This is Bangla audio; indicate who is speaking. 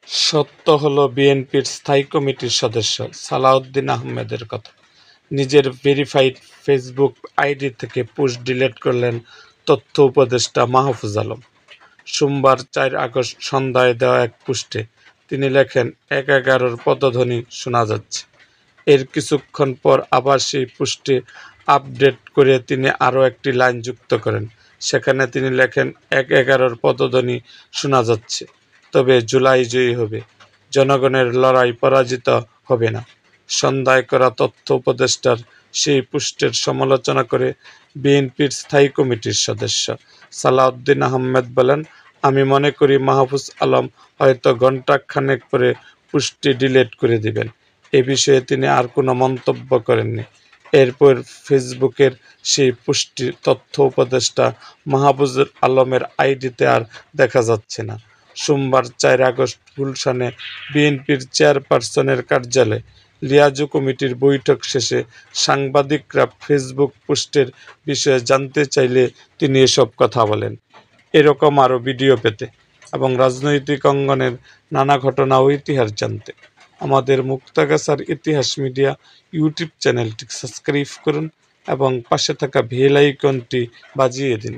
Speaker 1: সত্য হলো বিএনপির স্থায়ী কমিটির সদস্য সালাউদ্দিন আহমেদের কথা। নিজের ভেরিফাইড ফেসবুক আইডি থেকে পোস্ট ডিলিট করলেন তথ্য উপদেষ্টা মাহফুজ আলম। সোমবার ৪ আগস্ট সন্ধ্যায় দেওয়া এক পোস্টে তিনি লেখেন, ১-১১-র পদধ্বনি শোনা যাচ্ছে। এর কিছুক্ষণ পর আবার সেই পোস্টে আপডেট করে তিনি আরও একটি লাইন যুক্ত করেন। সেখানে তিনি লেখেন, ১-১১-র পদধ্বনি শোনা যাচ্ছে, তবে জুলাই জয়ী হবে, জনগণের লড়াই পরাজিত হবে না। সন্ধ্যায় করা তথ্য উপদেষ্টার সেই পোস্টের সমালোচনা করে বিএনপির স্থায়ী কমিটির সদস্য সালাউদ্দিন আহমেদ বলেন, আমি মনে করি মাহফুজ আলম হয়তো ঘণ্টাখানেক পরে পোস্টটি ডিলিট করে দিবেন। এ বিষয়ে তিনি আর কোনো মন্তব্য করেননি। এরপর ফেসবুকের সেই পোস্টটি তথ্য উপদেষ্টা মাহফুজ আলমের আইডিতে আর দেখা যাচ্ছে না। সোমবার ৪ আগস্ট গুলশানে বিএনপির চেয়ারপারসনের কার্যালয়ে লিয়াজু কমিটির বৈঠক শেষে সাংবাদিকরা ফেসবুক পোস্টের বিষয়ে জানতে চাইলে তিনি এসব কথা বলেন। এরকম আরও ভিডিও পেতে এবং রাজনৈতিক অঙ্গনের নানা ঘটনা ও ইতিহাস জানতে আমাদের মুক্তাগাছার ইতিহাস মিডিয়া ইউটিউব চ্যানেলটি সাবস্ক্রাইব করুন এবং পাশে থাকা বেল আইকনটি বাজিয়ে দিন।